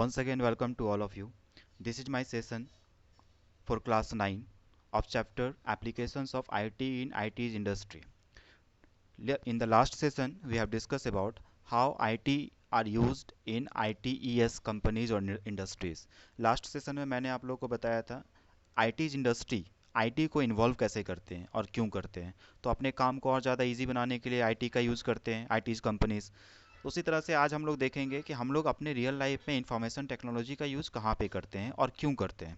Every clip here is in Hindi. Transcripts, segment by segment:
Once again, welcome to all of you. This is my session for class 9 of chapter Applications of IT in IT's Industry. In the last session, we have discussed about how IT are used in ITES companies or industries. Last session में मैंने आप लोगों को बताया था आईटीज इंडस्ट्री आईटी को इन्वॉल्व कैसे करते हैं और क्यों करते हैं। तो अपने काम को और ज़्यादा इजी बनाने के लिए आईटी का यूज़ करते हैं आईटीज कंपनीज। उसी तरह से आज हम लोग देखेंगे कि हम लोग अपने रियल लाइफ में इंफॉर्मेशन टेक्नोलॉजी का यूज़ कहाँ पे करते हैं और क्यों करते हैं।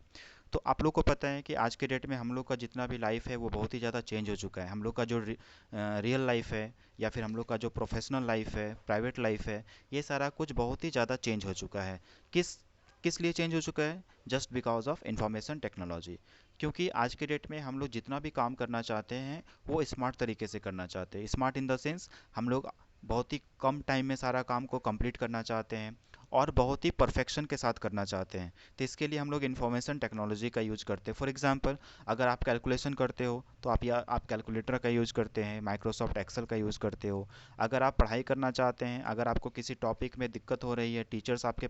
तो आप लोग को पता है कि आज के डेट में हम लोग का जितना भी लाइफ है वो बहुत ही ज़्यादा चेंज हो चुका है। हम लोग का जो रियल लाइफ है या फिर हम लोग का जो प्रोफेशनल लाइफ है, प्राइवेट लाइफ है, ये सारा कुछ बहुत ही ज़्यादा चेंज हो चुका है। किस किस लिए चेंज हो चुका है? Just because of information technology. क्योंकि आज के डेट में हम लोग जितना भी काम करना चाहते हैं वो स्मार्ट तरीके से करना चाहते हैं। स्मार्ट इन द सेंस हम लोग बहुत ही कम टाइम में सारा काम को कंप्लीट करना चाहते हैं और बहुत ही परफेक्शन के साथ करना चाहते हैं। तो इसके लिए हम लोग इंफॉर्मेशन टेक्नोलॉजी का यूज करते हैं। फॉर एग्जांपल, अगर आप कैलकुलेशन करते हो तो आप कैलकुलेटर का यूज़ करते हैं, माइक्रोसॉफ्ट एक्सेल का यूज़ करते हो। अगर आप पढ़ाई करना चाहते हैं, अगर आपको किसी टॉपिक में दिक्कत हो रही है, टीचर आपके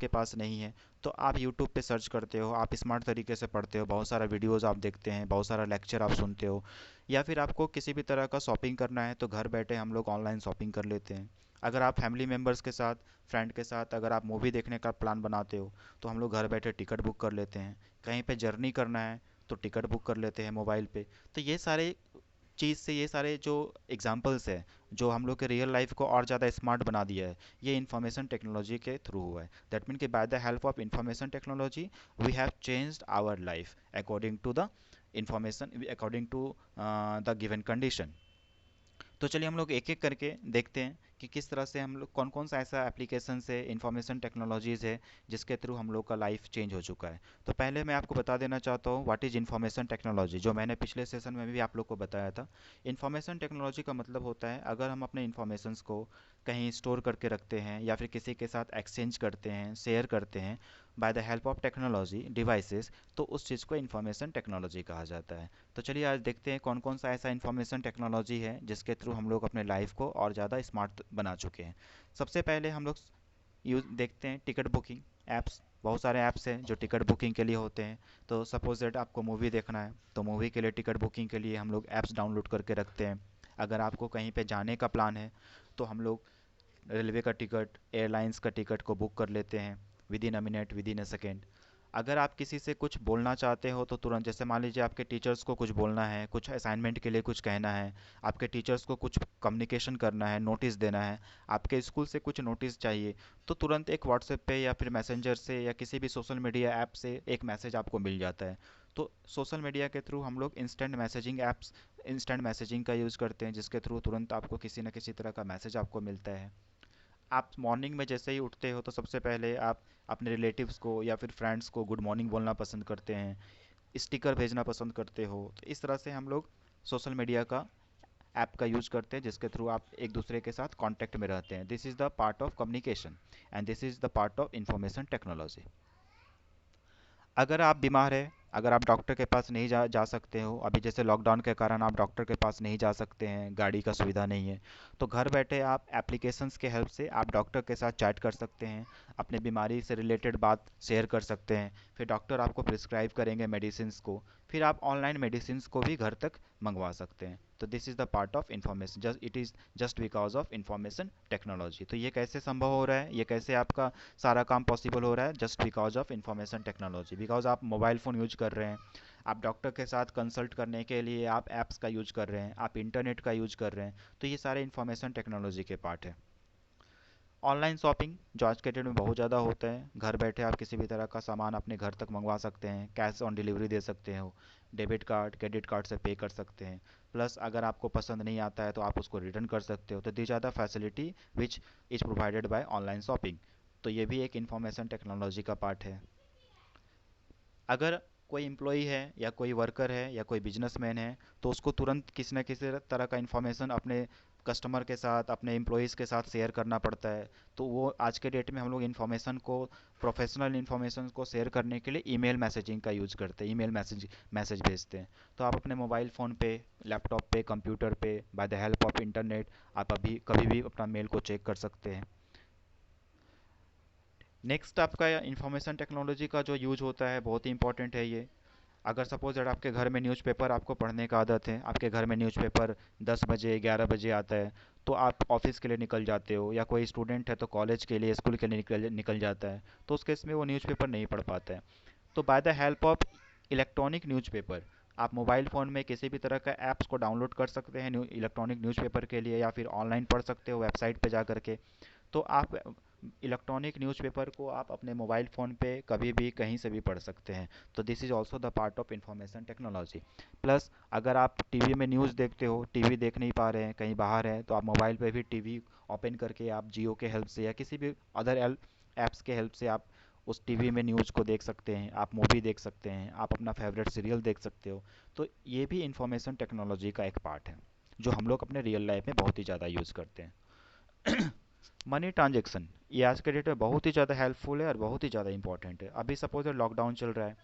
पास नहीं है, तो आप यूट्यूब पे सर्च करते हो, आप स्मार्ट तरीके से पढ़ते हो, बहुत सारा वीडियोज़ आप देखते हैं, बहुत सारा लेक्चर आप सुनते हो। या फिर आपको किसी भी तरह का शॉपिंग करना है तो घर बैठे हम लोग ऑनलाइन शॉपिंग कर लेते हैं। अगर आप फैमिली मेम्बर्स के साथ, फ्रेंड के साथ अगर आप मूवी देखने का प्लान बनाते हो तो हम लोग घर बैठे टिकट बुक कर लेते हैं। कहीं पे जर्नी करना है तो टिकट बुक कर लेते हैं मोबाइल पे। तो ये सारे जो एग्जांपल्स है जो हम लोग के रियल लाइफ को और ज़्यादा स्मार्ट बना दिया है, ये इंफॉर्मेशन टेक्नोलॉजी के थ्रू हुआ है। दैट मीन कि by the help of information technology we have changed our life according to the given condition. तो चलिए हम लोग एक एक करके देखते हैं कि किस तरह से हम लोग कौन कौन सा ऐसा एप्लीकेशन है, इंफॉर्मेशन टेक्नोलॉजीज़ है जिसके थ्रू हम लोग का लाइफ चेंज हो चुका है। तो पहले मैं आपको बता देना चाहता हूँ व्हाट इज़ इंफॉर्मेशन टेक्नोलॉजी, जो मैंने पिछले सेशन में भी आप लोग को बताया था। इंफॉर्मेशन टेक्नोलॉजी का मतलब होता है अगर हम अपने इंफॉर्मेशंस को कहीं स्टोर करके रखते हैं या फिर किसी के साथ एक्सचेंज करते हैं, शेयर करते हैं bye the help of technology devices, तो उस चीज़ को इंफॉर्मेशन टेक्नोलॉजी कहा जाता है। तो चलिए आज देखते हैं कौन कौन सा ऐसा इंफॉर्मेशन टेक्नोलॉजी है जिसके थ्रू हम लोग अपने लाइफ को और ज़्यादा स्मार्ट बना चुके हैं। सबसे पहले हम लोग यूज देखते हैं टिकट बुकिंग ऐप्स। बहुत सारे ऐप्स हैं जो टिकट बुकिंग के लिए होते हैं। तो सपोज दैट आपको मूवी देखना है तो मूवी के लिए टिकट बुकिंग के लिए हम लोग ऐप्स डाउनलोड करके रखते हैं। अगर आपको कहीं पे जाने का प्लान है तो हम लोग रेलवे का टिकट, एयरलाइंस का टिकट को बुक कर लेते हैं with in a minute, with in a second. अगर आप किसी से कुछ बोलना चाहते हो तो तुरंत, जैसे मान लीजिए आपके टीचर्स को कुछ बोलना है, कुछ असाइनमेंट के लिए कुछ कहना है, आपके टीचर्स को कुछ कम्युनिकेशन करना है, नोटिस देना है, आपके स्कूल से कुछ नोटिस चाहिए, तो तुरंत एक व्हाट्सएप पे या फिर मैसेंजर से या किसी भी सोशल मीडिया ऐप से एक मैसेज आपको मिल जाता है। तो सोशल मीडिया के थ्रू हम लोग इंस्टेंट मैसेजिंग का यूज़ करते हैं जिसके थ्रू तुरंत आपको किसी न किसी तरह का मैसेज आपको मिलता है। आप मॉर्निंग में जैसे ही उठते हो तो सबसे पहले आप अपने रिलेटिव्स को या फिर फ्रेंड्स को गुड मॉर्निंग बोलना पसंद करते हैं, स्टिकर भेजना पसंद करते हो। तो इस तरह से हम लोग सोशल मीडिया का ऐप का यूज करते हैं जिसके थ्रू आप एक दूसरे के साथ कांटेक्ट में रहते हैं। This is the part of communication and this is the part of information technology. अगर आप बीमार है, अगर आप डॉक्टर के पास नहीं जा सकते हो, अभी जैसे लॉकडाउन के कारण आप डॉक्टर के पास नहीं जा सकते हैं, गाड़ी का सुविधा नहीं है, तो घर बैठे आप एप्लीकेशंस के हेल्प से आप डॉक्टर के साथ चैट कर सकते हैं, अपने बीमारी से रिलेटेड बात शेयर कर सकते हैं। फिर डॉक्टर आपको प्रिस्क्राइब करेंगे मेडिसिन्स को, फिर आप ऑनलाइन मेडिसिन्स को भी घर तक मंगवा सकते हैं। तो this is the part of information, just it is just because of information technology. तो ये कैसे संभव हो रहा है, ये कैसे आपका सारा काम पॉसिबल हो रहा है? Just because of information technology. Because आप मोबाइल फ़ोन यूज कर रहे हैं, आप डॉक्टर के साथ कंसल्ट करने के लिए आप ऐप्स का यूज कर रहे हैं, आप इंटरनेट का यूज कर रहे हैं, तो ये सारे इंफॉर्मेशन टेक्नोलॉजी के पार्ट है। ऑनलाइन शॉपिंग जो आज के डेट में बहुत ज़्यादा होता है, घर बैठे आप किसी भी तरह का सामान अपने घर तक मंगवा सकते हैं, कैश ऑन डिलीवरी दे सकते हो, डेबिट कार्ड क्रेडिट कार्ड से पे कर सकते हैं। प्लस अगर आपको पसंद नहीं आता है तो आप उसको रिटर्न कर सकते हो। तो दी ज़्यादा facility which is provided by online shopping. तो ये भी एक इंफॉर्मेशन टेक्नोलॉजी का पार्ट है। अगर कोई एम्प्लॉई है या कोई वर्कर है या कोई बिजनेसमैन है तो उसको तुरंत किसी न किसी तरह का इंफॉर्मेशन अपने कस्टमर के साथ, अपने एम्प्लॉयज़ के साथ शेयर करना पड़ता है। तो वो आज के डेट में हम लोग इन्फॉर्मेशन को, प्रोफेशनल इन्फॉर्मेशन को शेयर करने के लिए ईमेल मैसेजिंग का यूज़ करते हैं, ईमेल मैसेज भेजते हैं। तो आप अपने मोबाइल फ़ोन पे, लैपटॉप पे, कंप्यूटर पे bye the help of internet आप अभी कभी भी अपना मेल को चेक कर सकते हैं। नेक्स्ट आपका इंफॉर्मेशन टेक्नोलॉजी का जो यूज होता है बहुत ही इंपॉर्टेंट है ये। अगर सपोज दैट आपके घर में न्यूज़पेपर आपको पढ़ने का आदत है, आपके घर में न्यूज़पेपर 10 बजे 11 बजे आता है, तो आप ऑफिस के लिए निकल जाते हो, या कोई स्टूडेंट है तो कॉलेज के लिए स्कूल के लिए निकल निकल जाता है, तो उस केस में वो न्यूज़पेपर नहीं पढ़ पाता है। तो bye the help of electronic newspaper, आप मोबाइल फ़ोन में किसी भी तरह का ऐप्स को डाउनलोड कर सकते हैं इलेक्ट्रॉनिक न्यूज़पेपर के लिए, या फिर ऑनलाइन पढ़ सकते हो वेबसाइट पे जा करके। तो आप इलेक्ट्रॉनिक न्यूज़पेपर को आप अपने मोबाइल फ़ोन पे कभी भी कहीं से भी पढ़ सकते हैं। तो this is also the part of information technology. Plus अगर आप टीवी में न्यूज़ देखते हो, टीवी देख नहीं पा रहे हैं, कहीं बाहर हैं, तो आप मोबाइल पे भी टीवी ओपन करके आप जियो के हेल्प से या किसी भी अदर ऐप्स के हेल्प से आप उस टीवी में न्यूज़ को देख सकते हैं, आप मूवी देख सकते हैं, आप अपना फेवरेट सीरियल देख सकते हो। तो ये भी इंफॉर्मेशन टेक्नोलॉजी का एक पार्ट है जो हम लोग अपने रियल लाइफ में बहुत ही ज़्यादा यूज़ करते हैं। मनी ट्रांजैक्शन, ये आज के डेट में बहुत ही ज़्यादा हेल्पफुल है और बहुत ही ज़्यादा इंपॉर्टेंट है। अभी सपोज लॉकडाउन चल रहा है,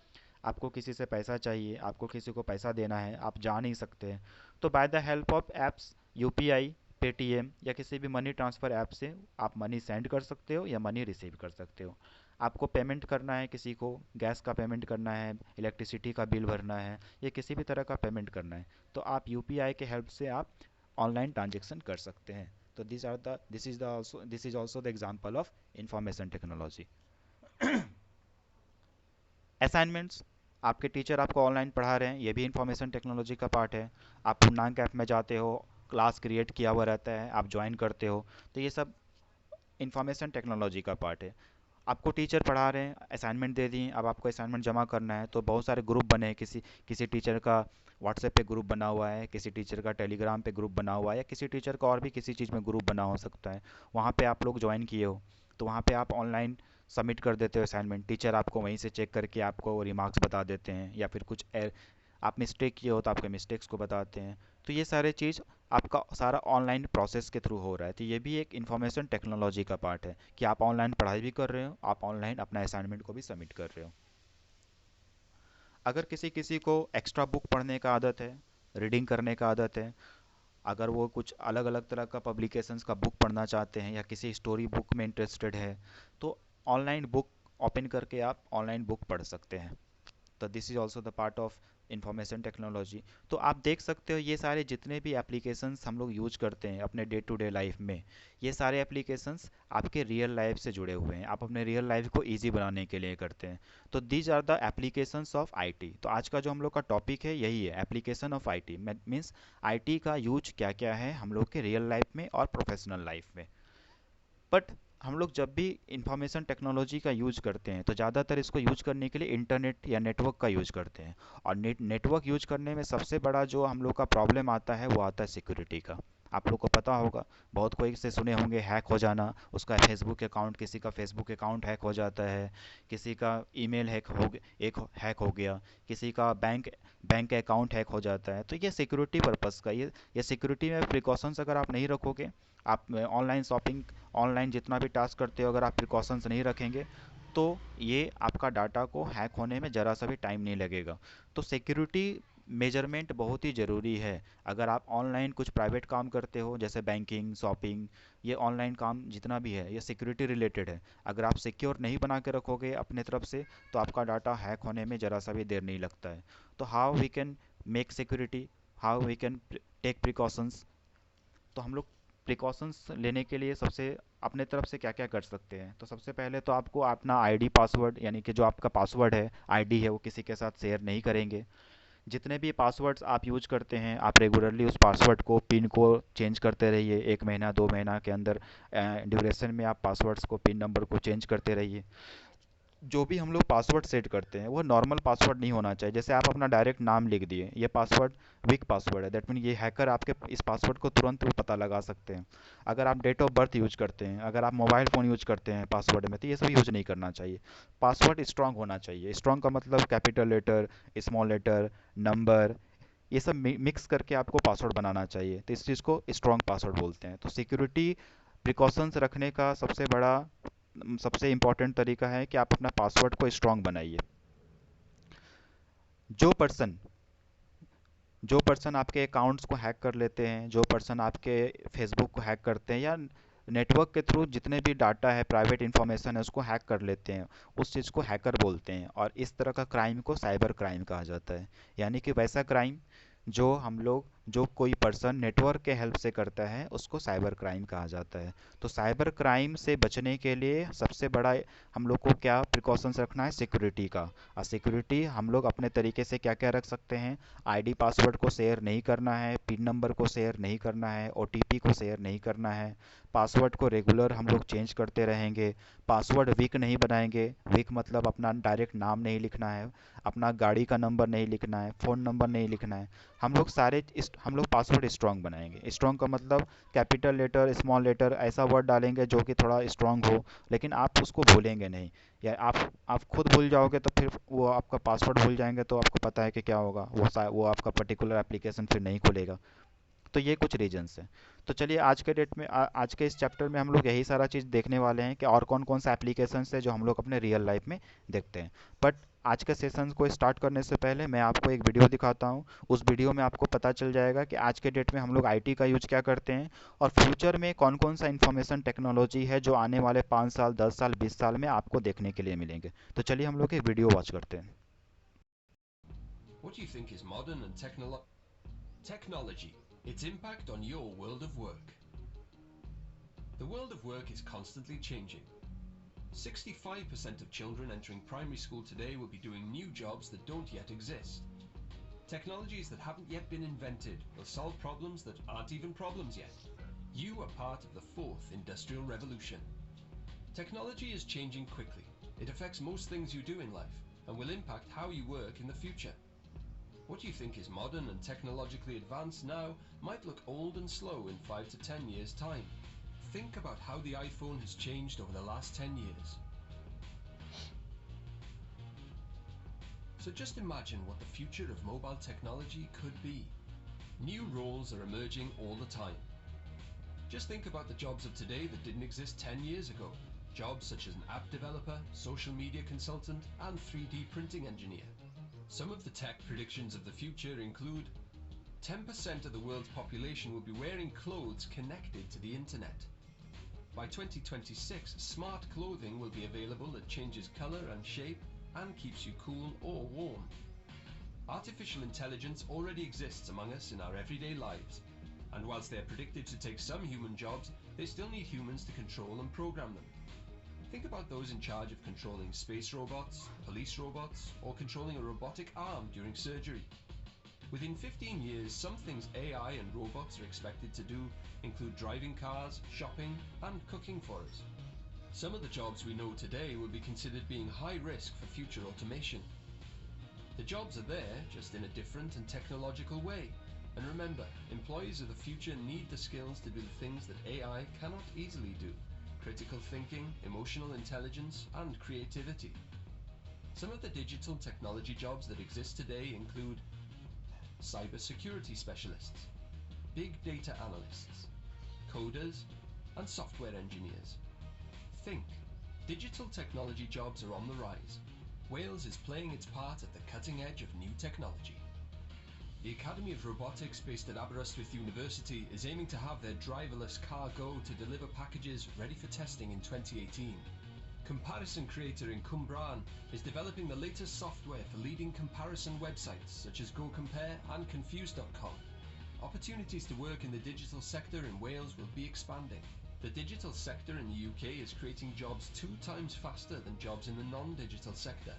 आपको किसी से पैसा चाहिए, आपको किसी को पैसा देना है, आप जा नहीं सकते हैं, तो bye the help of apps, UPI, Paytm या किसी भी मनी ट्रांसफ़र ऐप से आप मनी सेंड कर सकते हो या मनी रिसीव कर सकते हो। आपको पेमेंट करना है, किसी को गैस का पेमेंट करना है, इलेक्ट्रिसिटी का बिल भरना है, या किसी भी तरह का पेमेंट करना है, तो आप यूपीआई के हेल्प से आप ऑनलाइन ट्रांजेक्शन कर सकते हैं। तो this is also the example of information technology. Assignments, आपके टीचर आपको ऑनलाइन पढ़ा रहे हैं, ये भी इंफॉर्मेशन टेक्नोलॉजी का पार्ट है। आप पूर्णांक ऐप में जाते हो, क्लास क्रिएट किया हुआ रहता है, आप ज्वाइन करते हो, तो ये सब इंफॉर्मेशन टेक्नोलॉजी का पार्ट है। आपको टीचर पढ़ा रहे हैं, असाइनमेंट दे दिए, अब आपको असाइनमेंट जमा करना है, तो बहुत सारे ग्रुप बने हैं, किसी किसी टीचर का व्हाट्सएप पे ग्रुप बना हुआ है, किसी टीचर का टेलीग्राम पे ग्रुप बना हुआ है, या किसी टीचर का और भी किसी चीज़ में ग्रुप बना हो सकता है। वहाँ पे आप लोग ज्वाइन किए हो, तो वहाँ पे आप ऑनलाइन सबमिट कर देते हो असाइनमेंट, टीचर आपको वहीं से चेक करके आपको रिमार्क्स बता देते हैं, या फिर कुछ आप मिस्टेक किए हो तो आपके मिस्टेक्स को बताते हैं। तो ये सारे चीज़ आपका सारा ऑनलाइन प्रोसेस के थ्रू हो रहा है। तो ये भी एक इंफॉर्मेशन टेक्नोलॉजी का पार्ट है कि आप ऑनलाइन पढ़ाई भी कर रहे हो, आप ऑनलाइन अपना असाइनमेंट को भी सबमिट कर रहे हो। अगर किसी किसी को एक्स्ट्रा बुक पढ़ने का आदत है, रीडिंग करने का आदत है, अगर वो कुछ अलग अलग तरह का पब्लिकेशंस का बुक पढ़ना चाहते हैं या किसी स्टोरी बुक में इंटरेस्टेड है, तो ऑनलाइन बुक ओपन करके आप ऑनलाइन बुक पढ़ सकते हैं। तो this is also the part of information technology. तो आप देख सकते हो ये सारे जितने भी एप्लीकेशंस हम लोग यूज करते हैं अपने डे टू डे लाइफ में, ये सारे एप्लीकेशंस आपके रियल लाइफ से जुड़े हुए हैं, आप अपने रियल लाइफ को ईजी बनाने के लिए करते हैं। तो these are the applications of IT. तो आज का जो हम लोग का टॉपिक है यही है, application of IT. Means IT का यूज क्या क्या है हम लोग के रियल लाइफ में और प्रोफेशनल लाइफ में। बट हम लोग जब भी इंफॉर्मेशन टेक्नोलॉजी का यूज करते हैं तो ज़्यादातर इसको यूज करने के लिए इंटरनेट या नेटवर्क का यूज करते हैं। और नेटवर्क यूज करने में सबसे बड़ा जो हम लोग का प्रॉब्लम आता है वो आता है सिक्योरिटी का। आप लोग को पता होगा, बहुत कोई से सुने होंगे हैक हो जाना, उसका फेसबुक अकाउंट, किसी का फेसबुक अकाउंट हैक हो जाता है, किसी का ईमेल एक हैक हो गया, किसी का बैंक अकाउंट हैक हो जाता है। तो ये सिक्योरिटी पर्पस का, ये सिक्योरिटी में प्रिकॉशंस अगर आप नहीं रखोगे, आप ऑनलाइन शॉपिंग, ऑनलाइन जितना भी टास्क करते हो, अगर आप प्रिकॉशंस नहीं रखेंगे, तो ये आपका डाटा को हैक होने में ज़रा सा भी टाइम नहीं लगेगा। तो सिक्योरिटी मेजरमेंट बहुत ही ज़रूरी है। अगर आप ऑनलाइन कुछ प्राइवेट काम करते हो जैसे बैंकिंग, शॉपिंग, ये ऑनलाइन काम जितना भी है ये सिक्योरिटी रिलेटेड है। अगर आप सिक्योर नहीं बना के रखोगे अपने तरफ से, तो आपका डाटा हैक होने में ज़रा सा भी देर नहीं लगता है। तो how we can make security, how we can take precautions. तो हम लोग प्रिकॉशंस लेने के लिए सबसे अपने तरफ से क्या क्या कर सकते हैं, तो सबसे पहले तो आपको अपना आईडी पासवर्ड, यानी कि जो आपका पासवर्ड है, आईडी है, वो किसी के साथ शेयर नहीं करेंगे। जितने भी पासवर्ड्स आप यूज करते हैं, आप रेगुलरली उस पासवर्ड को, पिन को चेंज करते रहिए। 1 महीना 2 महीना के अंदर ड्यूरेशन में आप पासवर्ड्स को, पिन नंबर को चेंज करते रहिए। जो भी हम लोग पासवर्ड सेट करते हैं वो नॉर्मल पासवर्ड नहीं होना चाहिए। जैसे आप अपना डायरेक्ट नाम लिख दिए, ये पासवर्ड वीक पासवर्ड है, दैट मीन ये हैकर आपके इस पासवर्ड को तुरंत वो पता लगा सकते हैं। अगर आप डेट ऑफ बर्थ यूज करते हैं, अगर आप मोबाइल फ़ोन यूज करते हैं पासवर्ड में, तो ये सब यूज नहीं करना चाहिए। पासवर्ड स्ट्रांग होना चाहिए। स्ट्रांग का मतलब capital letter, small letter, number, ये सब मिक्स करके आपको पासवर्ड बनाना चाहिए। तो इस चीज़ को स्ट्रांग पासवर्ड बोलते हैं। तो सिक्योरिटी प्रिकॉशंस रखने का सबसे इम्पॉर्टेंट तरीका है कि आप अपना पासवर्ड को स्ट्रांग बनाइए। जो पर्सन जो पर्सन आपके अकाउंट्स को हैक कर लेते हैं, जो पर्सन आपके फेसबुक को हैक करते हैं, या नेटवर्क के थ्रू जितने भी डाटा है, प्राइवेट इंफॉर्मेशन है, उसको हैक कर लेते हैं। उस चीज़ को हैकर बोलते हैं, और इस तरह का क्राइम को साइबर क्राइम कहा जाता है। यानी कि वैसा क्राइम जो हम लोग जो कोई पर्सन नेटवर्क के हेल्प से करता है, उसको साइबर क्राइम कहा जाता है। तो साइबर क्राइम से बचने के लिए सबसे बड़ा हम लोग को क्या प्रिकॉशंस रखना है? सिक्योरिटी का। और सिक्योरिटी हम लोग अपने तरीके से क्या क्या रख सकते हैं? आईडी पासवर्ड को शेयर नहीं करना है, पिन नंबर को शेयर नहीं करना है, ओटीपी को शेयर नहीं करना है, पासवर्ड को रेगुलर हम लोग चेंज करते रहेंगे, पासवर्ड वीक नहीं बनाएंगे। वीक मतलब अपना डायरेक्ट नाम नहीं लिखना है, अपना गाड़ी का नंबर नहीं लिखना है, फ़ोन नंबर नहीं लिखना है। हम लोग पासवर्ड स्ट्रांग बनाएंगे। स्ट्रांग का मतलब कैपिटल लेटर, स्मॉल लेटर, ऐसा वर्ड डालेंगे जो कि थोड़ा स्ट्रांग हो, लेकिन आप उसको भूलेंगे नहीं। या आप खुद भूल जाओगे तो फिर वो आपका पासवर्ड भूल जाएंगे, तो आपको पता है कि क्या होगा, वो आपका पर्टिकुलर एप्लीकेशन फिर नहीं खुलेगा। तो ये कुछ रीजंस हैं। तो चलिए आज के डेट में आज के इस चैप्टर में हम लोग यही सारा चीज़ देखने वाले हैं कि और कौन कौन सा एप्लीकेशंस है जो हम लोग अपने रियल लाइफ में देखते हैं। बट आज के सेशन को स्टार्ट करने से पहले मैं आपको एक वीडियो दिखाता हूँ। उस वीडियो में आपको पता चल जाएगा कि आज के डेट में हम लोग आईटी का यूज क्या करते हैं, और फ्यूचर में कौन कौन सा इंफॉर्मेशन टेक्नोलॉजी है जो आने वाले 5 साल, 10 साल, 20 साल में आपको देखने के लिए मिलेंगे। तो चलिए हम लोग एक वीडियो वॉच करते हैं। What do you think is modern and technology? Its impact on your world of work. The world of work is constantly changing. 65% of children entering primary school today will be doing new jobs that don't yet exist. Technologies that haven't yet been invented will solve problems that aren't even problems yet. You are part of the fourth industrial revolution. Technology is changing quickly. It affects most things you do in life and will impact how you work in the future. What you think is modern and technologically advanced now might look old and slow in 5 to 10 years' time. Think about how the iPhone has changed over the last 10 years. So just imagine what the future of mobile technology could be. New roles are emerging all the time. Just think about the jobs of today that didn't exist 10 years ago. Jobs such as an app developer, social media consultant, and 3D printing engineer. Some of the tech predictions of the future include 10% of the world's population will be wearing clothes connected to the internet. By 2026, smart clothing will be available that changes color and shape and keeps you cool or warm. Artificial intelligence already exists among us in our everyday lives, and whilst they are predicted to take some human jobs, they still need humans to control and program them. Think about those in charge of controlling space robots, police robots, or controlling a robotic arm during surgery. Within 15 years, some things AI and robots are expected to do include driving cars, shopping, and cooking for us. Some of the jobs we know today will be considered being high risk for future automation. The jobs are there, just in a different and technological way. And remember, employees of the future need the skills to do the things that AI cannot easily do: critical thinking, emotional intelligence, and creativity. Some of the digital technology jobs that exist today include cybersecurity specialists, big data analysts, coders, and software engineers. Think, digital technology jobs are on the rise. Wales is playing its part at the cutting edge of new technology. The Academy of Robotics, based at Aberystwyth University, is aiming to have their driverless car go to deliver packages ready for testing in 2018. Comparison Creator in Cwmbran is developing the latest software for leading comparison websites such as GoCompare and Confused.com. Opportunities to work in the digital sector in Wales will be expanding. The digital sector in the UK is creating jobs 2 times faster than jobs in the non-digital sector.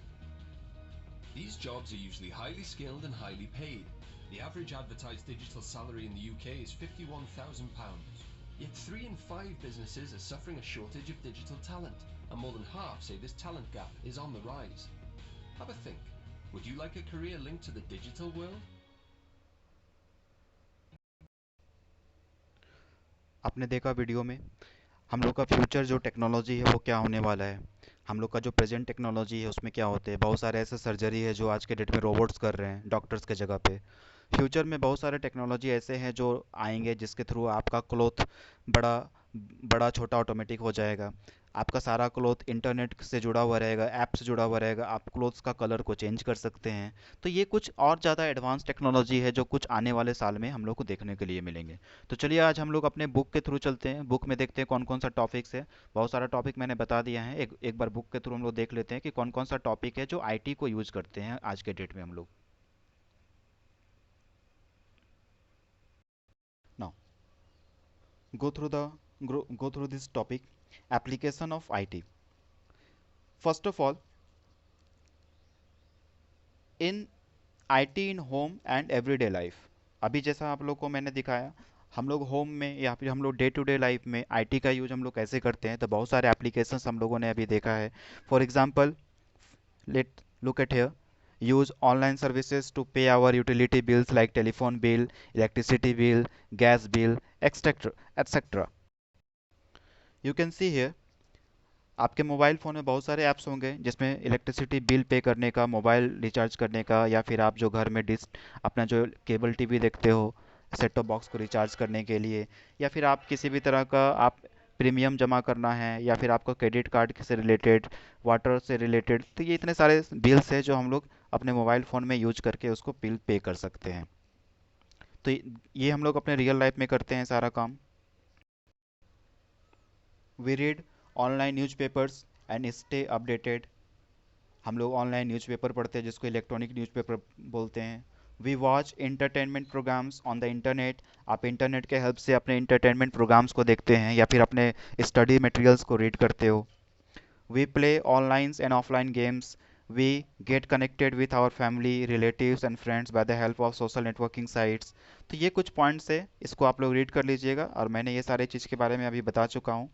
These jobs are usually highly skilled and highly paid. The average advertised digital salary in the UK is £51,000. Yet 3 in 5 businesses are suffering a shortage of digital talent, and more than half say this talent gap is on the rise. Have a think. Would you like a career linked to the digital world? आपने देखा वीडियो में हम लोग का फ्यूचर जो टेक्नोलॉजी है वो क्या होने वाला है। हम लोग का जो प्रेजेंट टेक्नोलॉजी है उसमें क्या होते हैं, बहुत सारे ऐसे सर्जरी है जो आज के डेट में रोबोट्स कर रहे हैं डॉक्टर्स के जगह पे। फ्यूचर में बहुत सारे टेक्नोलॉजी ऐसे हैं जो आएंगे जिसके थ्रू आपका क्लोथ बड़ा बड़ा छोटा ऑटोमेटिक हो जाएगा। आपका सारा क्लोथ इंटरनेट से जुड़ा हुआ रहेगा, ऐप से जुड़ा हुआ रहेगा, आप क्लोथ्स का कलर को चेंज कर सकते हैं। तो ये कुछ और ज़्यादा एडवांस टेक्नोलॉजी है जो कुछ आने वाले साल में हम लोग को देखने के लिए मिलेंगे। तो चलिए आज हम लोग अपने बुक के थ्रू चलते हैं, बुक में देखते हैं कौन कौन सा टॉपिक्स है। बहुत सारा टॉपिक मैंने बता दिया है, एक एक बार बुक के थ्रू हम लोग देख लेते हैं कि कौन कौन सा टॉपिक है जो आईटी को यूज करते हैं आज के डेट में हम लोग। Now go through this topic, application of IT. First of all, in IT in home and everyday life. अभी जैसा आप लोग को मैंने दिखाया, हम लोग होम में या फिर हम लोग डे टू डे लाइफ में आईटी का यूज हम लोग कैसे करते हैं, तो बहुत सारे एप्लीकेशंस हम लोगों ने अभी देखा है। For example, let look at here, use online services to pay our utility bills like telephone bill, electricity bill, gas bill, etcetera etcetera. You can see here, आपके मोबाइल फ़ोन में बहुत सारे ऐप्स होंगे जिसमें इलेक्ट्रिसिटी बिल पे करने का, मोबाइल रिचार्ज करने का, या फिर आप जो घर में डिश अपना जो केबल टीवी देखते हो, सेट टॉप बॉक्स को रिचार्ज करने के लिए, या फिर आप किसी भी तरह का आप प्रीमियम जमा करना है, या फिर आपको क्रेडिट कार्ड से रिलेटेड, वाटर से रिलेटेड। तो ये इतने सारे बिल्स हैं जो हम लोग अपने मोबाइल फ़ोन में यूज करके उसको बिल पे कर सकते हैं। तो ये हम लोग अपने रियल लाइफ में करते हैं सारा काम। We read online newspapers and stay updated. हम लोग ऑनलाइन न्यूज़पेपर पढ़ते हैं जिसको इलेक्ट्रॉनिक न्यूज़पेपर बोलते हैं। We watch entertainment programmes on the internet. आप इंटरनेट के हेल्प से अपने इंटरटेनमेंट प्रोग्राम्स को देखते हैं या फिर अपने स्टडी मटेरियल्स को रीड करते हो। We play online and offline games. We get connected with our family relatives and friends by the help of social networking sites. तो ये कुछ पॉइंट्स है, इसको आप लोग रीड कर लीजिएगा, और मैंने ये सारे चीज़ के बारे में अभी बता चुका हूँ।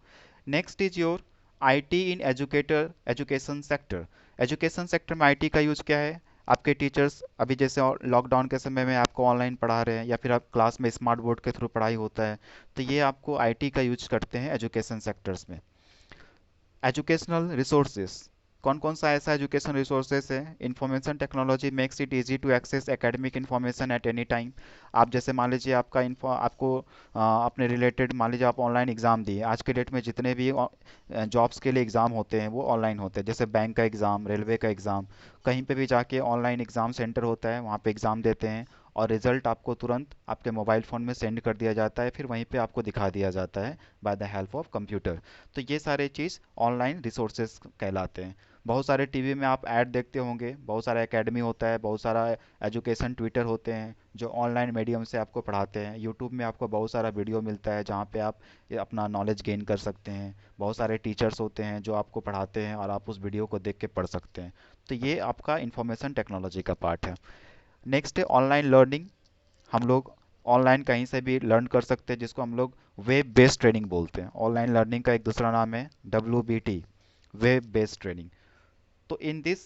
Next is your IT in education sector. Education sector में आईटी का यूज़ क्या है? आपके टीचर्स अभी जैसे लॉकडाउन के समय में आपको ऑनलाइन पढ़ा रहे हैं, या फिर आप क्लास में स्मार्ट बोर्ड के थ्रू पढ़ाई होता है, तो ये आपको आईटी का यूज करते हैं एजुकेशन सेक्टर्स में। एजुकेशनल रिसोर्सेज, कौन कौन सा ऐसा एजुकेशन रिसोर्सेज है? Information technology makes it easy to access academic information at any time. आप जैसे मान लीजिए आपका इन्फो आपको अपने रिलेटेड, मान लीजिए आप ऑनलाइन एग्ज़ाम दिए, आज के डेट में जितने भी जॉब्स के लिए एग्ज़ाम होते हैं वो ऑनलाइन होते हैं, जैसे बैंक का एग्ज़ाम, रेलवे का एग्ज़ाम, कहीं पे भी जाके ऑनलाइन एग्ज़ाम सेंटर होता है, वहाँ पे एग्ज़ाम देते हैं, और रिजल्ट आपको तुरंत आपके मोबाइल फ़ोन में सेंड कर दिया जाता है, फिर वहीं पे आपको दिखा दिया जाता है bye the help of computer. तो ये सारे चीज़ ऑनलाइन रिसोर्सेज कहलाते हैं। बहुत सारे टीवी में आप ऐड देखते होंगे, बहुत सारा एकेडमी होता है, बहुत सारा एजुकेशन ट्विटर होते हैं जो ऑनलाइन मीडियम से आपको पढ़ाते हैं। यूट्यूब में आपको बहुत सारा वीडियो मिलता है जहाँ पे आप ये अपना नॉलेज गेन कर सकते हैं। बहुत सारे टीचर्स होते हैं जो आपको पढ़ाते हैं और आप उस वीडियो को देख के पढ़ सकते हैं। तो ये आपका इंफॉर्मेशन टेक्नोलॉजी का पार्ट है। नेक्स्ट है ऑनलाइन लर्निंग। हम लोग ऑनलाइन कहीं से भी लर्न कर सकते हैं, जिसको हम लोग वेब बेस्ड ट्रेनिंग बोलते हैं। ऑनलाइन लर्निंग का एक दूसरा नाम है WBT, वेब बेस्ड ट्रेनिंग। तो in this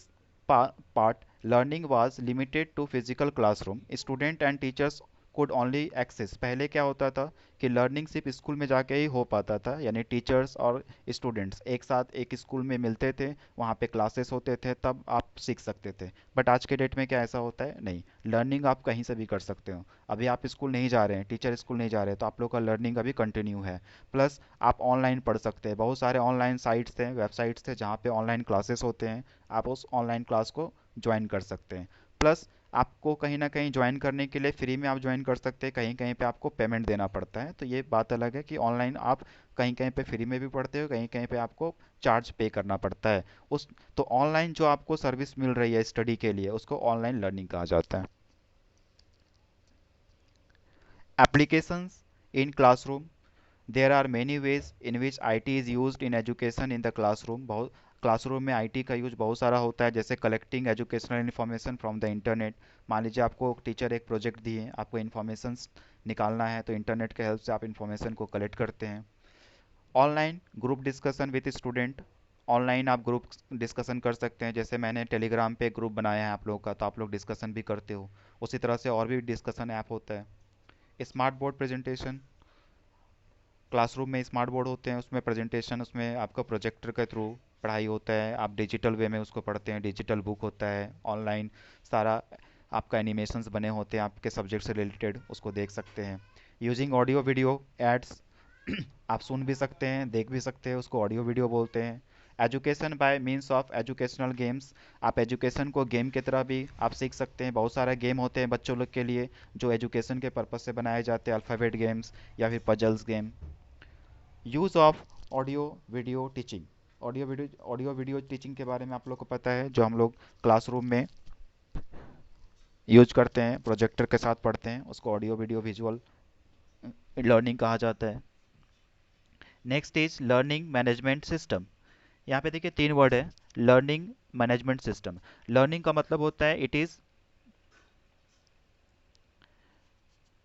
part, learning was limited to physical classroom. Student and teachers could only access, पहले क्या होता था कि लर्निंग सिर्फ स्कूल में जाके ही हो पाता था, यानी टीचर्स और स्टूडेंट्स एक साथ एक स्कूल में मिलते थे, वहाँ पे क्लासेस होते थे, तब आप सीख सकते थे। बट आज के डेट में क्या ऐसा होता है? नहीं, लर्निंग आप कहीं से भी कर सकते हो। अभी आप स्कूल नहीं जा रहे हैं, टीचर स्कूल नहीं जा रहे, तो आप लोग का लर्निंग अभी कंटिन्यू है। प्लस आप ऑनलाइन पढ़ सकते हैं, बहुत सारे ऑनलाइन साइट्स हैं, वेबसाइट्स थे जहाँ पे ऑनलाइन क्लासेस होते हैं, आप उस ऑनलाइन क्लास को ज्वाइन कर सकते हैं। प्लस आपको कहीं ना कहीं ज्वाइन करने के लिए फ्री में आप ज्वाइन कर सकते हैं, कहीं कहीं पे आपको पेमेंट देना पड़ता है। तो ये बात अलग है कि ऑनलाइन आप कहीं कहीं पे फ्री में भी पढ़ते हो, कहीं कहीं पे आपको चार्ज पे करना पड़ता है उस। तो ऑनलाइन जो आपको सर्विस मिल रही है स्टडी के लिए, उसको ऑनलाइन लर्निंग कहा जाता है। Applications in classroom, there are many ways in which IT is used in education in the classroom. बहुत क्लासरूम में आईटी का यूज बहुत सारा होता है, जैसे collecting educational information from the internet. मान लीजिए आपको टीचर एक प्रोजेक्ट दिए, आपको इन्फॉर्मेशन निकालना है, तो इंटरनेट के हेल्प से आप इन्फॉर्मेशन को कलेक्ट करते हैं। Online group discussion with student, online आप ग्रुप डिस्कशन कर सकते हैं, जैसे मैंने टेलीग्राम पे ग्रुप बनाया है आप लोगों का, तो आप लोग डिस्कशन भी करते हो। उसी तरह से और भी डिस्कशन ऐप होता है। स्मार्ट बोर्ड प्रेजेंटेशन, क्लासरूम में स्मार्ट बोर्ड होते हैं, उसमें प्रेजेंटेशन, उसमें आपका प्रोजेक्टर के थ्रू पढ़ाई होता है, आप डिजिटल वे में उसको पढ़ते हैं, डिजिटल बुक होता है ऑनलाइन, सारा आपका एनिमेशंस बने होते हैं आपके सब्जेक्ट से रिलेटेड, उसको देख सकते हैं। यूजिंग ऑडियो वीडियो एड्स, आप सुन भी सकते हैं, देख भी सकते हैं, उसको ऑडियो वीडियो बोलते हैं। Education by means of educational games, आप एजुकेशन को गेम की तरह भी आप सीख सकते हैं। बहुत सारे गेम होते हैं बच्चों लोग के लिए जो एजुकेशन के पर्पज से बनाए जाते हैं, अल्फ़ाबेट गेम्स या फिर puzzles game. Use of audio video teaching, audio video teaching के बारे में आप लोग को पता है, जो हम लोग क्लासरूम में यूज करते हैं, प्रोजेक्टर के साथ पढ़ते हैं, उसको ऑडियो वीडियो विजुअल लर्निंग कहा जाता है। Next is learning management system. यहाँ पे देखिए तीन वर्ड है, लर्निंग मैनेजमेंट सिस्टम। लर्निंग का मतलब होता है it is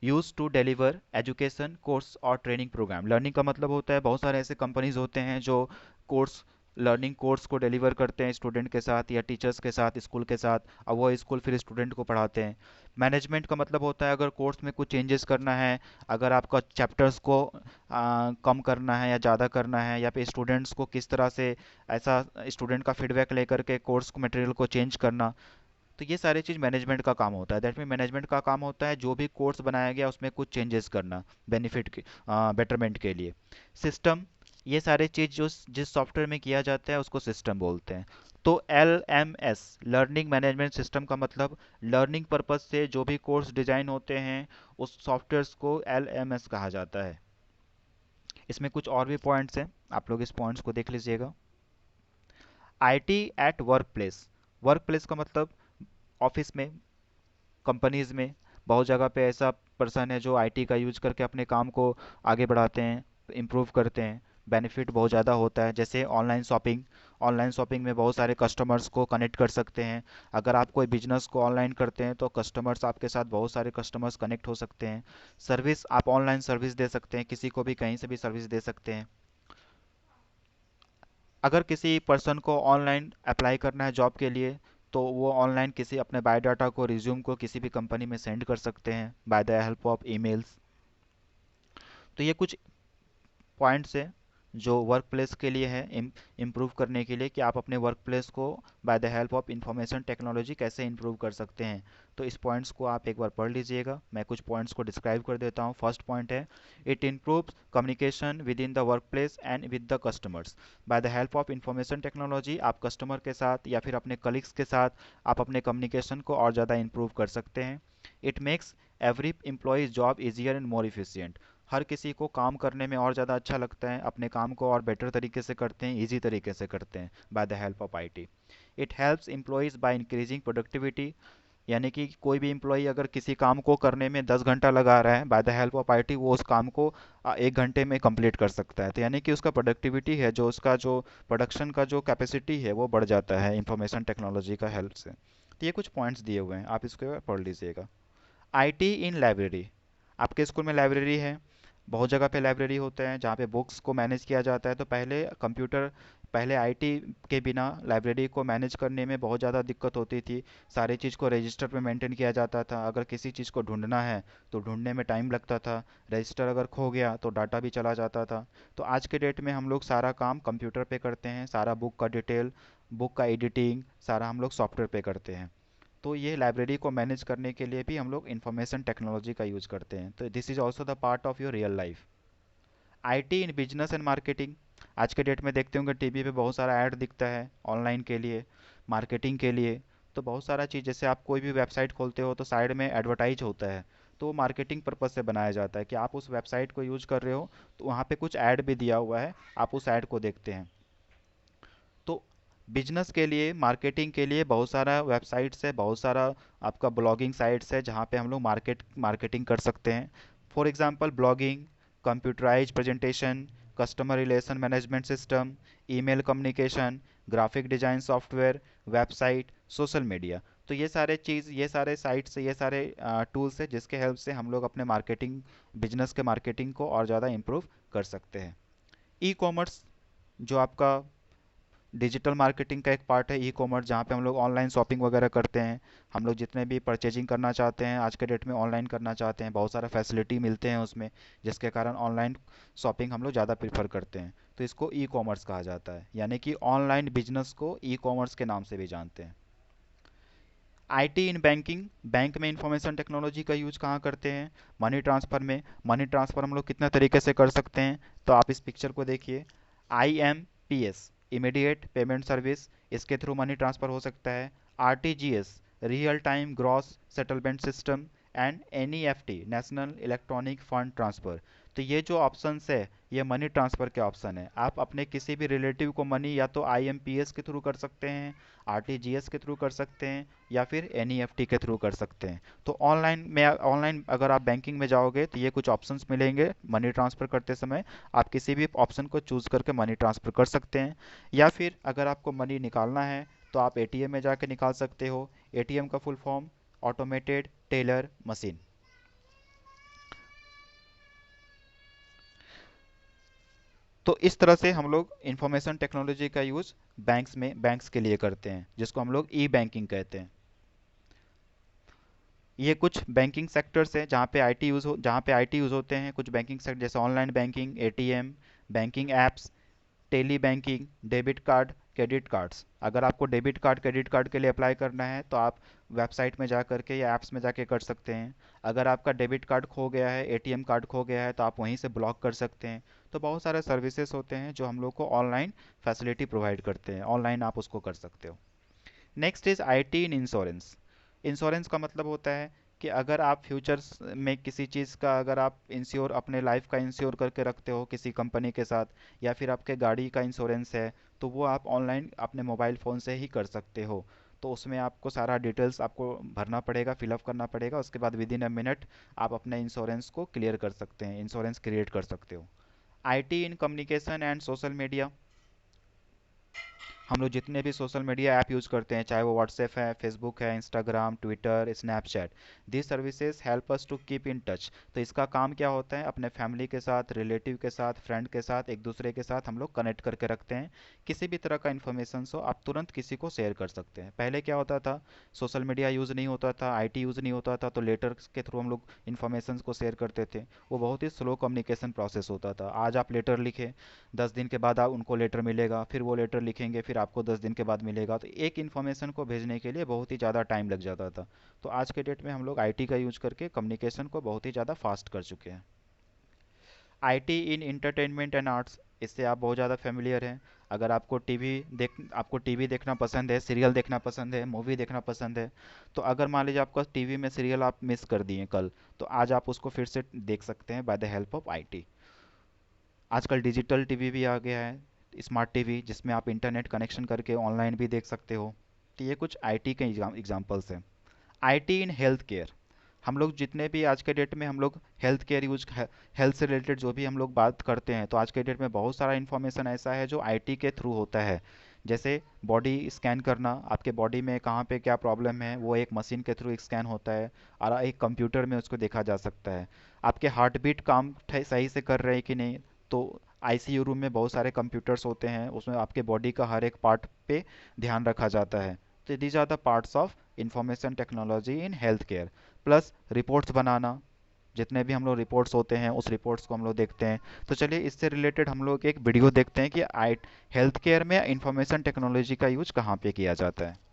use to deliver education course और ट्रेनिंग प्रोग्राम। लर्निंग का मतलब होता है, बहुत सारे ऐसे कंपनीज होते हैं जो कोर्स लर्निंग कोर्स को डिलीवर करते हैं स्टूडेंट के साथ या टीचर्स के साथ, स्कूल के साथ, और वो स्कूल फिर स्टूडेंट को पढ़ाते हैं। मैनेजमेंट का मतलब होता है अगर कोर्स में कुछ चेंजेस करना है, अगर आपका चैप्टर्स को कम करना है या ज़्यादा करना है, या फिर स्टूडेंट्स को किस तरह से ऐसा स्टूडेंट का फीडबैक लेकर के कोर्स को मटेरियल को चेंज करना, तो ये सारी चीज़ मैनेजमेंट का काम होता है। दैट मीन मैनेजमेंट का काम होता है जो भी कोर्स बनाया गया उसमें कुछ चेंजेस करना बेनिफिट के बेटरमेंट के लिए। सिस्टम, ये सारे चीज़ जो जिस सॉफ्टवेयर में किया जाता है उसको सिस्टम बोलते हैं। तो L M S learning management system का मतलब लर्निंग पर्पज से जो भी कोर्स डिजाइन होते हैं उस सॉफ्टवेयर्स को एल एम एस कहा जाता है। इसमें कुछ और भी पॉइंट्स हैं, आप लोग इस पॉइंट्स को देख लीजिएगा। IT at work place, work place का मतलब ऑफिस में, कंपनीज में बहुत जगह पे ऐसा पर्सन है जो आईटी का यूज करके अपने काम को आगे बढ़ाते हैं, इम्प्रूव करते हैं। बेनिफिट बहुत ज़्यादा होता है, जैसे ऑनलाइन शॉपिंग। ऑनलाइन शॉपिंग में बहुत सारे कस्टमर्स को कनेक्ट कर सकते हैं। अगर आप कोई बिजनेस को ऑनलाइन करते हैं तो कस्टमर्स आपके साथ, बहुत सारे कस्टमर्स कनेक्ट हो सकते हैं। सर्विस, आप ऑनलाइन सर्विस दे सकते हैं, किसी को भी कहीं से भी सर्विस दे सकते हैं। अगर किसी पर्सन को ऑनलाइन अप्लाई करना है जॉब के लिए, तो वो ऑनलाइन किसी अपने बायोडाटा को, रिज्यूम को किसी भी कंपनी में सेंड कर सकते हैं bye the help of emails. तो ये कुछ पॉइंट्स है जो वर्क प्लेस के लिए है, इम्प्रूव करने के लिए कि आप अपने वर्क प्लेस को bye the help of information technology कैसे इम्प्रूव कर सकते हैं। तो इस पॉइंट्स को आप एक बार पढ़ लीजिएगा, मैं कुछ पॉइंट्स को डिस्क्राइब कर देता हूँ। फर्स्ट पॉइंट है, it improves communication with in the work place and with the customers. Bye the help of information technology आप कस्टमर के साथ या फिर अपने कलीग्स के साथ आप अपने कम्युनिकेशन को और ज़्यादा इम्प्रूव कर सकते हैं। It makes every employees job easier and more efficient, हर किसी को काम करने में और ज़्यादा अच्छा लगता है, अपने काम को और बेटर तरीके से करते हैं, इजी तरीके से करते हैं bye the help of IT. It helps employees by increasing productivity, यानी कि कोई भी एम्प्लॉय अगर किसी काम को करने में 10 घंटा लगा रहा है, bye the help of IT वो उस काम को 1 घंटे में कंप्लीट कर सकता है। तो यानी कि उसका प्रोडक्टिविटी है, जो उसका जो प्रोडक्शन का जो कैपेसिटी है वो बढ़ जाता है इंफॉर्मेशन टेक्नोलॉजी का हेल्प से। तो ये कुछ पॉइंट्स दिए हुए हैं, आप इसको पढ़ लीजिएगा। आईटी इन लाइब्रेरी, आपके स्कूल में लाइब्रेरी है, बहुत जगह पे लाइब्रेरी होते हैं जहाँ पे बुक्स को मैनेज किया जाता है। तो पहले आईटी के बिना लाइब्रेरी को मैनेज करने में बहुत ज़्यादा दिक्कत होती थी। सारी चीज़ को रजिस्टर पे मेंटेन किया जाता था, अगर किसी चीज़ को ढूंढना है तो ढूंढने में टाइम लगता था, रजिस्टर अगर खो गया तो डाटा भी चला जाता था। तो आज के डेट में हम लोग सारा काम कंप्यूटर पे करते हैं, सारा बुक का डिटेल, बुक का एडिटिंग सारा हम लोग सॉफ्टवेयर पे करते हैं। तो ये लाइब्रेरी को मैनेज करने के लिए भी हम लोग इंफॉर्मेशन टेक्नोलॉजी का यूज करते हैं। तो this is also the part of your real life. IT in business and marketing, आज के डेट में देखते होंगे टीवी पे बहुत सारा ऐड दिखता है ऑनलाइन के लिए, मार्केटिंग के लिए। तो बहुत सारा चीज़, जैसे आप कोई भी वेबसाइट खोलते हो तो साइड में एडवर्टाइज होता है, तो वो मार्केटिंग पर्पज से बनाया जाता है कि आप उस वेबसाइट को यूज कर रहे हो तो वहाँ पे कुछ ऐड भी दिया हुआ है, आप उस ऐड को देखते हैं। तो बिजनेस के लिए, मार्केटिंग के लिए बहुत सारा वेबसाइट्स है, बहुत सारा आपका ब्लॉगिंग साइट्स है जहाँ पे हम लोग मार्केटिंग कर सकते हैं। For example blogging, computerise presentation, customer relation management system, email communication, graphic design software, website, social media. तो ये सारे चीज़, ये सारे साइट्स, ये सारे टूल्स है जिसके हेल्प से हम लोग अपने मार्केटिंग, बिजनेस के मार्केटिंग को और ज़्यादा इम्प्रूव कर सकते हैं। ई कॉमर्स, जो आपका डिजिटल मार्केटिंग का एक पार्ट है, ई कॉमर्स, जहाँ पे हम लोग ऑनलाइन शॉपिंग वगैरह करते हैं। हम लोग जितने भी परचेजिंग करना चाहते हैं आज के डेट में ऑनलाइन करना चाहते हैं, बहुत सारा फैसिलिटी मिलते हैं उसमें, जिसके कारण ऑनलाइन शॉपिंग हम लोग ज़्यादा प्रीफर करते हैं। तो इसको ई कॉमर्स कहा जाता है, यानी कि ऑनलाइन बिजनेस को ई कॉमर्स के नाम से भी जानते हैं। आईटी इन बैंकिंग, बैंक में इंफॉर्मेशन टेक्नोलॉजी का यूज कहाँ करते हैं? मनी ट्रांसफ़र में। मनी ट्रांसफ़र हम लोग कितने तरीके से कर सकते हैं? तो आप इस पिक्चर को देखिए। IMPS, इमीडिएट पेमेंट सर्विस, इसके थ्रू मनी ट्रांसफ़र हो सकता है। RTGS, real time gross settlement system. And NEFT, national electronic fund transfer. तो ये जो ऑप्शंस है, ये मनी ट्रांसफ़र के ऑप्शन है। आप अपने किसी भी रिलेटिव को मनी या तो IMPS के थ्रू कर सकते हैं, RTGS के थ्रू कर सकते हैं, या फिर NEFT के थ्रू कर सकते हैं। तो ऑनलाइन अगर आप बैंकिंग में जाओगे तो ये कुछ ऑप्शंस मिलेंगे मनी ट्रांसफ़र करते समय। आप किसी भी ऑप्शन को चूज़ करके मनी ट्रांसफ़र कर सकते हैं। या फिर अगर आपको मनी निकालना है तो आप ATM में जाके निकाल सकते हो। ATM का full form automated teller machine. तो इस तरह से हम लोग इंफॉर्मेशन टेक्नोलॉजी का यूज़ बैंक्स के लिए करते हैं, जिसको हम लोग ई बैंकिंग कहते हैं। ये कुछ बैंकिंग सेक्टर्स हैं जहाँ पे आईटी यूज़ होते हैं। कुछ बैंकिंग सेक्टर जैसे online banking, ATM, banking apps, tele banking, debit card, credit cards. अगर आपको डेबिट कार्ड क्रेडिट कार्ड के लिए अप्लाई करना है तो आप वेबसाइट में जा करके या ऐप्स में जाके कर सकते हैं। अगर आपका डेबिट कार्ड खो गया है, ATM कार्ड खो गया है, तो आप वहीं से ब्लॉक कर सकते हैं। तो बहुत सारे सर्विसेज होते हैं जो हम लोग को ऑनलाइन फैसिलिटी प्रोवाइड करते हैं, ऑनलाइन आप उसको कर सकते हो। Next is IT in insurance. Insurance का मतलब होता है कि अगर आप फ्यूचर्स में किसी चीज़ का अगर आप इंश्योर अपने लाइफ का इंश्योर करके रखते हो किसी कंपनी के साथ, या फिर आपके गाड़ी का इंश्योरेंस है, तो वो आप ऑनलाइन अपने मोबाइल फ़ोन से ही कर सकते हो। तो उसमें आपको सारा डिटेल्स आपको भरना पड़ेगा, फिलअप करना पड़ेगा, उसके बाद विद इन अ मिनट आप अपने इंश्योरेंस को क्लियर कर सकते हैं, इंश्योरेंस क्रिएट कर सकते हो। IT in communication and social media. हम लोग जितने भी सोशल मीडिया ऐप यूज़ करते हैं, चाहे वो व्हाट्सएप है, फेसबुक है, Instagram, Twitter, Snapchat, this services help us to keep in touch. तो इसका काम क्या होता है? अपने फैमिली के साथ, रिलेटिव के साथ, फ्रेंड के साथ, एक दूसरे के साथ हम लोग कनेक्ट करके रखते हैं। किसी भी तरह का इन्फॉर्मेशन हो आप तुरंत किसी को शेयर कर सकते हैं। पहले क्या होता था? सोशल मीडिया यूज़ नहीं होता था, आईटी यूज़ नहीं होता था, तो लेटर्स के थ्रू हम लोग इन्फॉर्मेशन को शेयर करते थे। वो बहुत ही स्लो कम्युनिकेशन प्रोसेस होता था। आज आप लेटर लिखे, 10 दिन के बाद आप उनको लेटर मिलेगा, फिर वो लेटर लिखेंगे, फिर आपको 10 दिन के बाद मिलेगा। तो एक इन्फॉर्मेशन को भेजने के लिए बहुत ही ज़्यादा टाइम लग जाता था। तो आज के डेट में हम लोग आईटी का यूज करके कम्युनिकेशन को बहुत ही ज़्यादा फास्ट कर चुके हैं। IT in entertainment and arts, इससे आप बहुत ज़्यादा फेमिलियर हैं। अगर आपको टीवी देखना पसंद है, सीरियल देखना पसंद है, मूवी देखना पसंद है, तो अगर मान लीजिए आपका टीवी में सीरियल आप मिस कर दिए कल, तो आज आप उसको फिर से देख सकते हैं bye the help of IT. आजकल डिजिटल टीवी भी आ गया है, स्मार्ट टीवी, जिसमें आप इंटरनेट कनेक्शन करके ऑनलाइन भी देख सकते हो। तो ये कुछ आईटी के एग्जांपल्स हैं। IT in health care. हम लोग जितने भी आज के डेट में हम लोग हेल्थ से रिलेटेड जो भी हम लोग बात करते हैं, तो आज के डेट में बहुत सारा इन्फॉर्मेशन ऐसा है जो आईटी के थ्रू होता है। जैसे बॉडी स्कैन करना, आपके बॉडी में कहाँ पे क्या प्रॉब्लम है, वो एक मशीन के थ्रू स्कैन होता है और एक कंप्यूटर में उसको देखा जा सकता है। आपके हार्ट बीट काम सही से कर रहे हैं कि नहीं, तो आईसीयू रूम में बहुत सारे कंप्यूटर्स होते हैं, उसमें आपके बॉडी का हर एक पार्ट पे ध्यान रखा जाता है। तो these are the parts of information technology in health care. Plus reports बनाना, जितने भी हम लोग रिपोर्ट्स होते हैं उस रिपोर्ट्स को हम लोग देखते हैं। तो चलिए इससे रिलेटेड हम लोग एक वीडियो देखते हैं कि आई हेल्थ केयर में इंफॉर्मेशन टेक्नोलॉजी का यूज कहाँ पे किया जाता है।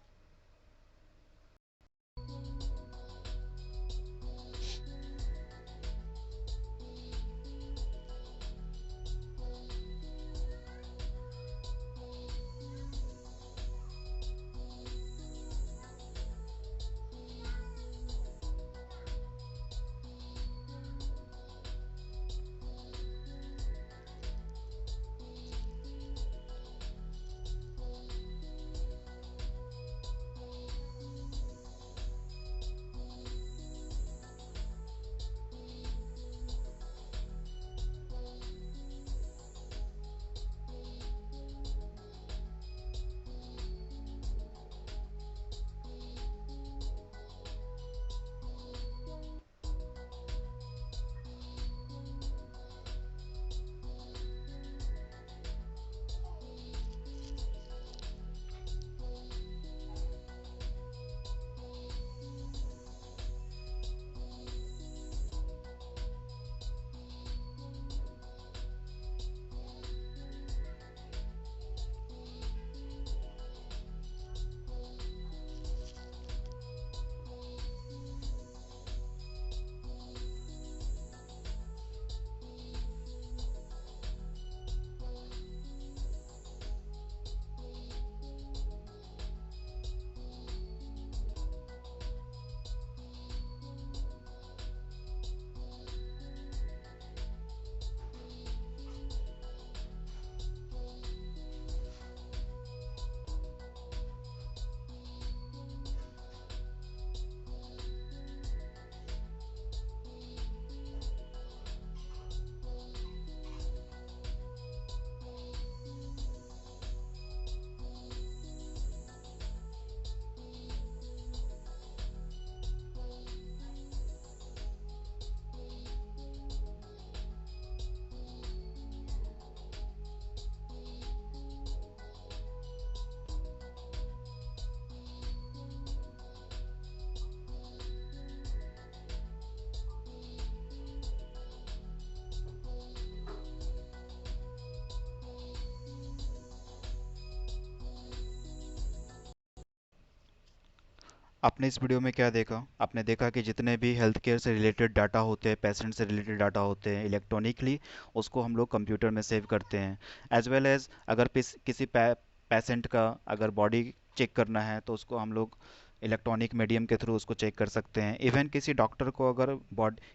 आपने इस वीडियो में क्या देखा? आपने देखा कि जितने भी हेल्थ केयर से रिलेटेड डाटा होते हैं, पेशेंट से रिलेटेड डाटा होते हैं, इलेक्ट्रॉनिकली उसको हम लोग कंप्यूटर में सेव करते हैं। एज वेल एज अगर किसी पेशेंट का अगर बॉडी चेक करना है तो उसको हम लोग इलेक्ट्रॉनिक मीडियम के थ्रू उसको चेक कर सकते हैं। इवन किसी डॉक्टर को अगर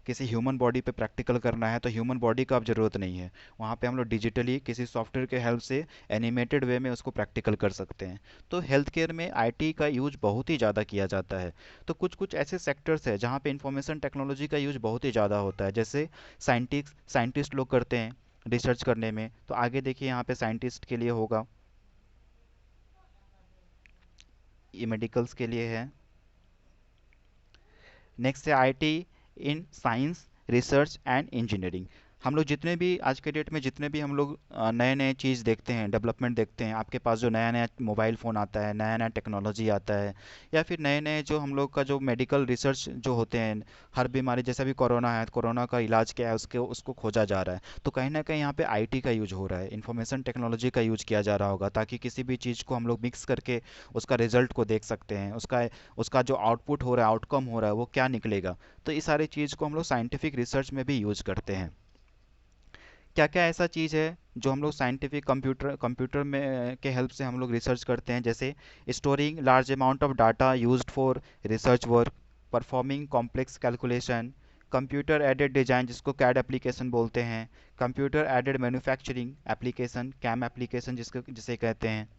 किसी ह्यूमन बॉडी पे प्रैक्टिकल करना है तो ह्यूमन बॉडी का अब ज़रूरत नहीं है। वहाँ पे हम लोग डिजिटली किसी सॉफ्टवेयर के हेल्प से एनिमेटेड वे में उसको प्रैक्टिकल कर सकते हैं। तो हेल्थ केयर में आईटी का यूज बहुत ही ज़्यादा किया जाता है। तो कुछ कुछ ऐसे सेक्टर्स हैं जहाँ पे इंफॉर्मेशन टेक्नोलॉजी का यूज बहुत ही ज़्यादा होता है, जैसे साइंटिस्ट लोग करते हैं रिसर्च करने में। तो आगे देखिए यहाँ पे साइंटिस्ट के लिए होगा, ये मेडिकल्स के लिए है। नेक्स्ट है IT in science research and engineering. हम लोग जितने भी आज के डेट में जितने भी हम लोग नए नए चीज़ देखते हैं, डेवलपमेंट देखते हैं, आपके पास जो नया नया मोबाइल फ़ोन आता है, नया नया टेक्नोलॉजी आता है, या फिर नए नए जो हम लोग का जो मेडिकल रिसर्च जो होते हैं, हर बीमारी जैसा भी कोरोना है, कोरोना का इलाज क्या है उसके उसको खोजा जा रहा है। तो कहीं ना कहीं यहाँ पे आईटी का यूज हो रहा है, इंफॉर्मेशन टेक्नोलॉजी का यूज किया जा रहा होगा, ताकि किसी भी चीज़ को हम लोग मिक्स करके उसका रिजल्ट को देख सकते हैं, उसका उसका जो आउटपुट हो रहा है, आउटकम हो रहा है, वो क्या निकलेगा। तो इस सारी चीज़ को हम लोग साइंटिफिक रिसर्च में भी यूज करते हैं। क्या क्या ऐसा चीज़ है जो हम लोग साइंटिफिक कंप्यूटर कंप्यूटर में के हेल्प से हम लोग रिसर्च करते हैं? जैसे storing large amount of data used for research work, performing complex calculation, computer aided design जिसको कैड एप्लीकेशन बोलते हैं, computer aided manufacturing application CAM application जिसे कहते हैं,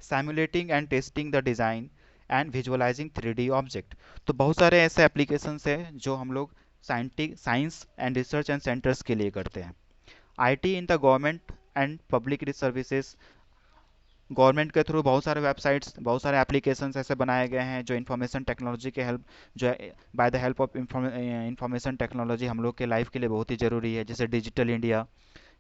simulating and testing the design and visualising 3D object. तो बहुत सारे ऐसे एप्लीकेशंस हैं जो हम लोग science and research and centres के लिए करते हैं। IT in the government and public services, government के थ्रू बहुत सारे वेबसाइट्स, बहुत सारे एप्लीकेशंस ऐसे बनाए गए हैं जो इंफॉर्मेशन टेक्नोलॉजी के हेल्प, जो bye the help of information technology हम लोग के लाइफ के लिए बहुत ही ज़रूरी है। जैसे डिजिटल इंडिया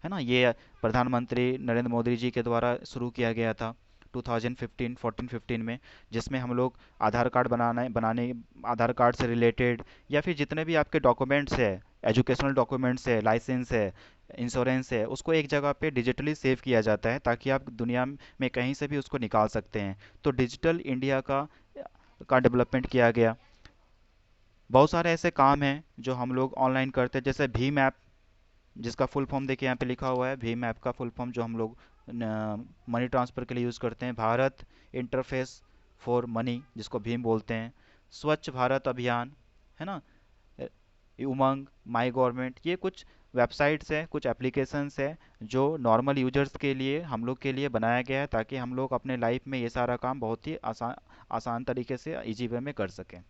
है ना, ये प्रधानमंत्री नरेंद्र मोदी जी के द्वारा शुरू किया गया था 2015 में, जिसमें हम लोग आधार कार्ड बनाने आधार कार्ड से रिलेटेड या फिर जितने भी आपके डॉक्यूमेंट्स है, एजुकेशनल डॉक्यूमेंट्स है, लाइसेंस है, इंश्योरेंस है, उसको एक जगह पे डिजिटली सेव किया जाता है ताकि आप दुनिया में कहीं से भी उसको निकाल सकते हैं। तो डिजिटल इंडिया का डेवलपमेंट किया गया। बहुत सारे ऐसे काम हैं जो हम लोग ऑनलाइन करते हैं, जैसे भीम ऐप, जिसका फुल फॉर्म देखिए यहाँ पे लिखा हुआ है, भीम ऐप का फुल फॉर्म जो हम लोग मनी ट्रांसफ़र के लिए यूज़ करते हैं, भारत इंटरफेस फॉर मनी जिसको भीम बोलते हैं, स्वच्छ भारत अभियान है ना, अ, उमंग, माई गवर्नमेंट, ये कुछ वेबसाइट्स हैं, कुछ एप्लीकेशंस हैं जो नॉर्मल यूजर्स के लिए, हम लोग के लिए बनाया गया है ताकि हम लोग अपने लाइफ में ये सारा काम बहुत ही आसान आसान तरीके से इजी वे में कर सकें।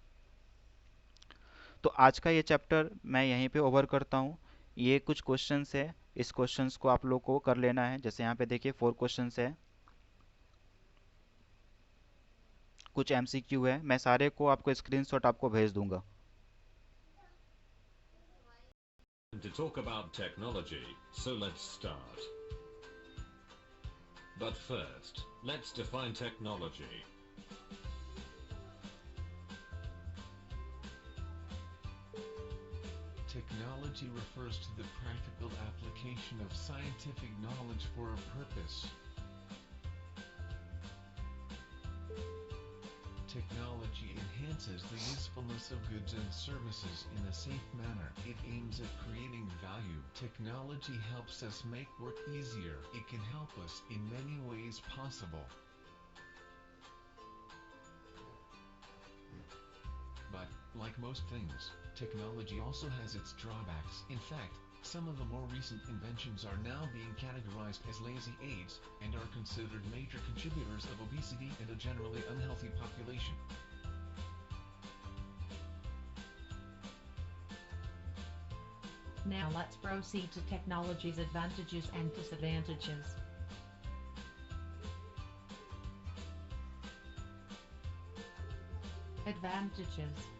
तो आज का ये चैप्टर मैं यहीं पे ओवर करता हूँ। ये कुछ क्वेश्चंस है, इस क्वेश्चंस को आप लोग को कर लेना है। जैसे यहाँ पे देखिए 4 क्वेश्चंस है, कुछ एमसीक्यू है, मैं सारे को आपको स्क्रीनशॉट आपको भेज दूंगा। To talk about technology, so let's start. But first, let's define technology. Technology refers to the practical application of scientific knowledge for a purpose. Technology enhances the usefulness of goods and services in a safe manner. It aims at creating value. Technology helps us make work easier. It can help us in many ways possible. But, like most things, technology also has its drawbacks. In fact, some of the more recent inventions are now being categorized as lazy aids, and are considered major contributors of obesity and a generally unhealthy population. Now let's proceed to technology's advantages and disadvantages. Advantages.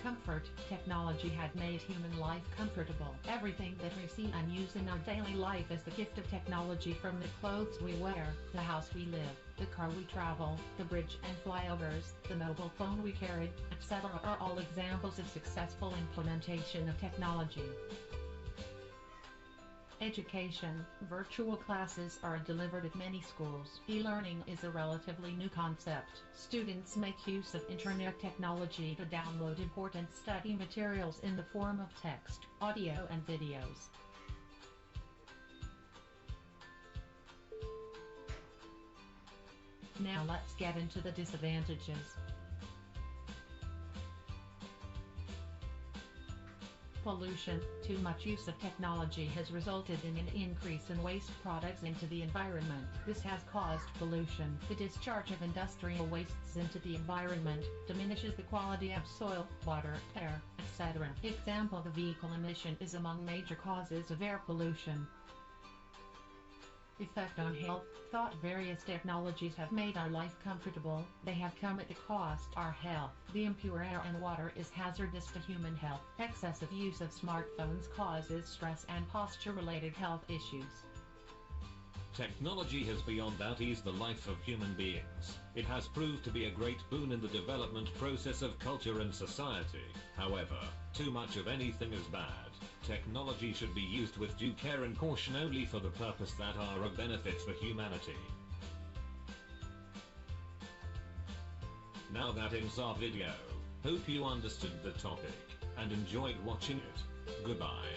Comfort. Technology had made human life comfortable. Everything that we see and use in our daily life is the gift of technology, from the clothes we wear, the house we live, the car we travel, the bridge and flyovers, the mobile phone we carry, etc. are all examples of successful implementation of technology. Education. Virtual classes are delivered at many schools. E-learning is a relatively new concept. Students make use of internet technology to download important study materials in the form of text, audio, and videos. Now let's get into the disadvantages. Pollution. Too much use of technology has resulted in an increase in waste products into the environment. This has caused pollution. The discharge of industrial wastes into the environment diminishes the quality of soil, water, air, etc. Example: the vehicle emission is among major causes of air pollution. Effect on health. Thought various technologies have made our life comfortable, they have come at a cost. Our health. The impure air and water is hazardous to human health. Excessive use of smartphones causes stress and posture-related health issues. Technology has beyond doubt eased the life of human beings. It has proved to be a great boon in the development process of culture and society. However, too much of anything is bad. Technology should be used with due care and caution only for the purpose that are of benefits for humanity. Now that ends our video. Hope you understood the topic and enjoyed watching it. Goodbye.